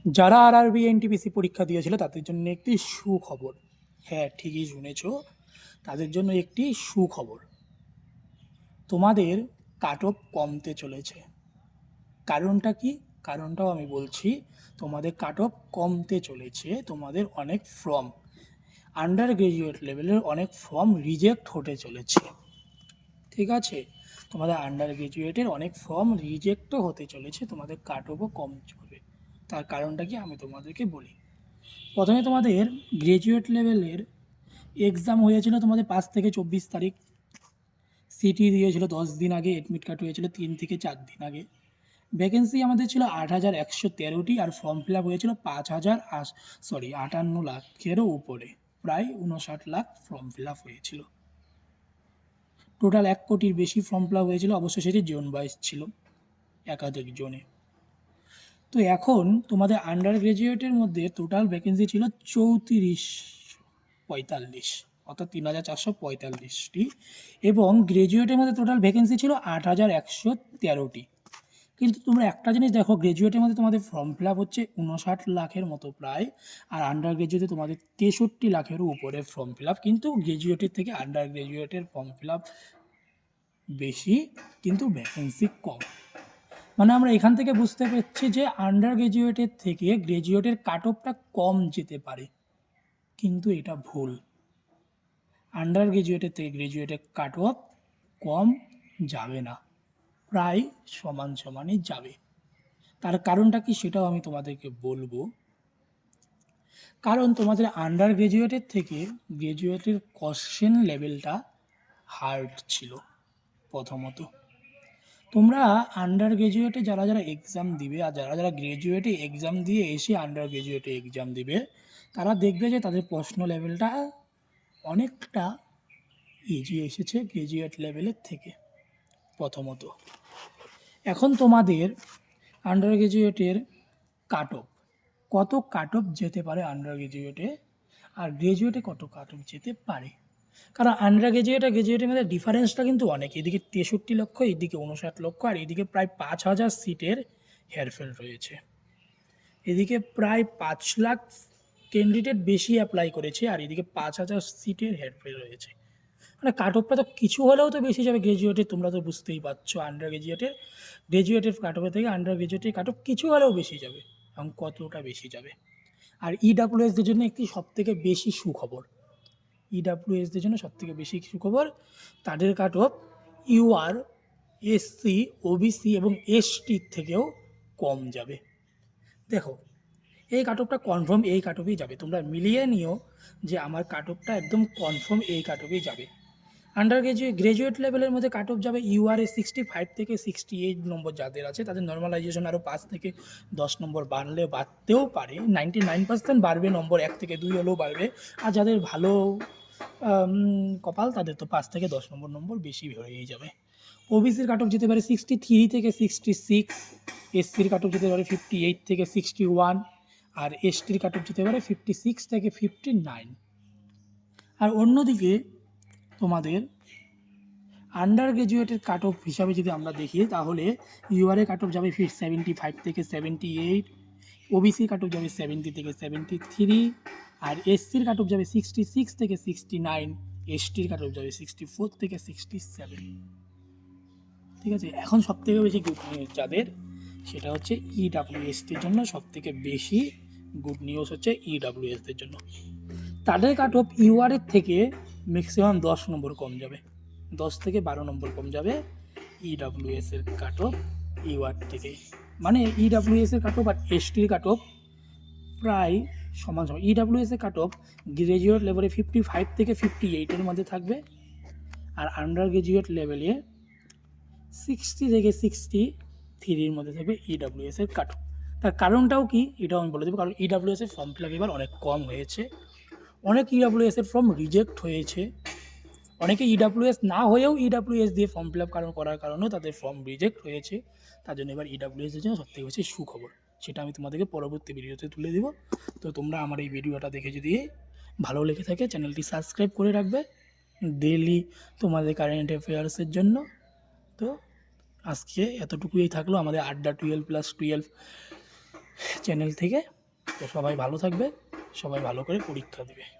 যারা RRB NTPC পরীক্ষা দিয়েছিল তাদের জন্য একটি সুখবর। হ্যাঁ, ঠিকই শুনেছ, তাদের জন্য একটি সুখবর। তোমাদের কাট অফ কমতে চলেছে। কারণটা কি? কারণটাও আমি বলছি। তোমাদের কাট অফ কমতে চলেছে। তোমাদের অনেক ফর্ম, আন্ডার গ্রাজুয়েট লেভেলের অনেক ফর্ম রিজেক্ট হতে চলেছে। ঠিক আছে, তোমাদের আন্ডার গ্রাজুয়েটের অনেক ফর্ম রিজেক্টও হতে চলেছে, তোমাদের কাট অফও কম চলবে। তার কারণটা কি আমি তোমাদেরকে বলি। প্রথমে তোমাদের গ্রাজুয়েট লেভেলের এক্সাম হয়েছিল তোমাদের 5 থেকে 24 তারিখ। সিটি দিয়েছিল 10 দিন আগে, অ্যাডমিট কার্ড হয়েছিল 3 থেকে 4 দিন আগে। ভ্যাকেন্সি আমাদের ছিল 8,113টি, আর ফর্ম ফিল আপ হয়েছিল 58 লাখেরও উপরে, প্রায় 59 লাখ ফর্ম ফিল আপ হয়েছিল। টোটাল 1 কোটির বেশি ফর্ম ফিল আপ হয়েছিল, অবশ্য সেটি জোন ওয়াইজ ছিল, একাধিক জোনে। তো এখন তোমাদের আন্ডার গ্রাজুয়েটের মধ্যে টোটাল ভ্যাকেন্সি ছিল 3445, অর্থাৎ 3445টি, এবং গ্রাজুয়েটের মধ্যে টোটাল ভ্যাকেন্সি ছিল 8113টি। কিন্তু তোমরা একটা জিনিস দেখো, গ্রাজুয়েটের মধ্যে তোমাদের ফর্ম ফিল আপ হচ্ছে 59 লাখের মতো প্রায়, আর আন্ডার গ্রাজুয়েটে তোমাদের 63 লাখেরও উপরে ফর্ম ফিল আপ। কিন্তু গ্রাজুয়েটের থেকে আন্ডার গ্রাজুয়েটের ফর্ম ফিল আপ বেশি, কিন্তু ভ্যাকেন্সি কম। মানে আমরা এখান থেকে বুঝতে পারছি যে আন্ডার গ্রাজুয়েটের থেকে গ্রাজুয়েটের কাট অফটা কম যেতে পারে, কিন্তু এটা ভুল। আন্ডার গ্রাজুয়েটের থেকে গ্রাজুয়েটের কাট অফ কম যাবে না, প্রায় সমান সমানই যাবে। তার কারণটা কি সেটাও আমি তোমাদেরকে বলবো। কারণ তোমাদের আন্ডার গ্রাজুয়েটের থেকে গ্রাজুয়েটের কোশ্চেন লেভেলটা হার্ড ছিল। প্রথমত তোমরা আন্ডার গ্রাজুয়েটে যারা যারা এক্সাম দিবে, আর যারা যারা গ্রাজুয়েটে এক্সাম দিয়ে এসে আন্ডার গ্রাজুয়েটে এক্সাম দিবে, তারা দেখবে যে তাদের প্রশ্ন লেভেলটা অনেকটা ইজি এসেছে গ্রাজুয়েট লেভেলের থেকে। প্রথমত এখন তোমাদের আন্ডার গ্রাজুয়েটের কাট অফ, কত কাট অফ যেতে পারে আন্ডার গ্রাজুয়েটে, আর গ্রাজুয়েটে কত কাট অফ যেতে পারে। কারণ আন্ডার গ্রাজুয়েট আর গ্রাজুয়েটের মধ্যে ডিফারেন্সটা কিন্তু অনেক। এদিকে 63 লক্ষ, এদিকে 59 লক্ষ, আর এদিকে প্রায় 5,000 সিটের হেরফের রয়েছে। এদিকে প্রায় 5 লাখ ক্যান্ডিডেট বেশি অ্যাপ্লাই করেছে, আর এদিকে 5,000 সিটের হেরফের রয়েছে। মানে কাট অফটা তো কিছু হলেও তো বেশি যাবে গ্রাজুয়েটের, তোমরা তো বুঝতেই পারছো। আন্ডার গ্রাজুয়েটের কাট অফের থেকে আন্ডার গ্রাজুয়েটের কাট অফ কিছু হলেও বেশি যাবে, এবং কতটা বেশি যাবে। আর ইডাব্লিউএসদের জন্য একটি সবথেকে বেশি সুখবর, ইডাব্লিউএসদের জন্য সবথেকে বেশি সুখবর, তাদের cut off UR, SC, OBC এবং এসটির থেকেও কম যাবে। দেখো, এই কাট অফটা কনফার্ম এই কাট অফেই যাবে, তোমরা মিলিয়ে নিও যে আমার কাট অফটা একদম কনফার্ম এই কাট অফেই যাবে। আন্ডার গ্রাজুয়েট লেভেলের মধ্যে কাট অফ যাবে ইউআরএ 65 থেকে 68 নম্বর যাদের আছে, তাদের নর্মালাইজেশন আরও 5 থেকে 10 নম্বর বাড়তেও পারে। 99% বাড়বে, নম্বর 1 থেকে 2 হলেও বাড়বে। আর যাদের ভালো কপাল, তাদের তো 5 থেকে 10 নম্বর বেশি হয়েই যাবে। ওবিসির কাট অফ যেতে পারে 63 থেকে 66, এসসির কাট অফ যেতে পারে 58 থেকে 61, আর এসটির কাট অফ যেতে পারে 56 থেকে 59। আর অন্যদিকে তোমাদের আন্ডার গ্রাজুয়েটের কাট অফ হিসাবে যদি আমরা দেখি, তাহলে ইউআরএ কাট অফ যাবে 75 থেকে 78, ওবিসির কাট অফ যাবে 70 থেকে 73, আর এসসির কাট অফ যাবে 66 থেকে 69, এসটির কাট অফ যাবে 64 থেকে 67। ঠিক আছে, এখন সবথেকে বেশি গুড নিউজ যাদের, সেটা হচ্ছে ইডাব্লিউএসদের জন্য সবথেকে বেশি গুড নিউজ হচ্ছে ইডাব্লিউএসদের জন্য। তাদের কাট অফ ইউআরের থেকে ম্যাক্সিমাম 10 নম্বর কম যাবে, 10 থেকে 12 নম্বর কম যাবে ইডাব্লিউএসের কাট অফ ইউআর থেকে। মানে ইডাব্লিউএসের কাট অফ আর এসটির কাট অফ প্রায় সমান সমান। ইডাব্লিউএসের কাট অফ গ্রাজুয়েট লেভেলে 55 থেকে 58-এর মধ্যে থাকবে, আর আন্ডার গ্রাজুয়েট লেভেলে 60 থেকে 63-র মধ্যে থাকবে ইডাব্লিউএসের কাট অফ। তার কারণটাও কি এটাও আমি বলে দেবো। কারণ ইডাব্লিউএসের ফর্ম ফিল আপ এবার অনেক কম হয়েছে, অনেক ইডাব্লিউএসের ফর্ম রিজেক্ট হয়েছে, অনেকে ইডাব্লিউএস না হয়েও ইডাব্লিউএস দিয়ে ফর্ম ফিল আপ করার কারণেও তাদের ফর্ম রিজেক্ট হয়েছে। তার জন্য এবার ইডাব্লিউএসের জন্য সবথেকে বেশি সুখবর, সেটা আমি তোমাদেরকে পরবর্তী ভিডিওতে তুলে দেবো। তো তোমরা আমার এই ভিডিওটা দেখে যদি ভালো লেগে থাকে, চ্যানেলটি সাবস্ক্রাইব করে রাখবে ডেইলি তোমাদের কারেন্ট অ্যাফেয়ার্সের জন্য। তো আজকে এতটুকুই থাকলো আমাদের আড্ডা 12+12 চ্যানেল থেকে। তো সবাই ভালো থাকবে, সবাই ভালো করে পরীক্ষা দেবে।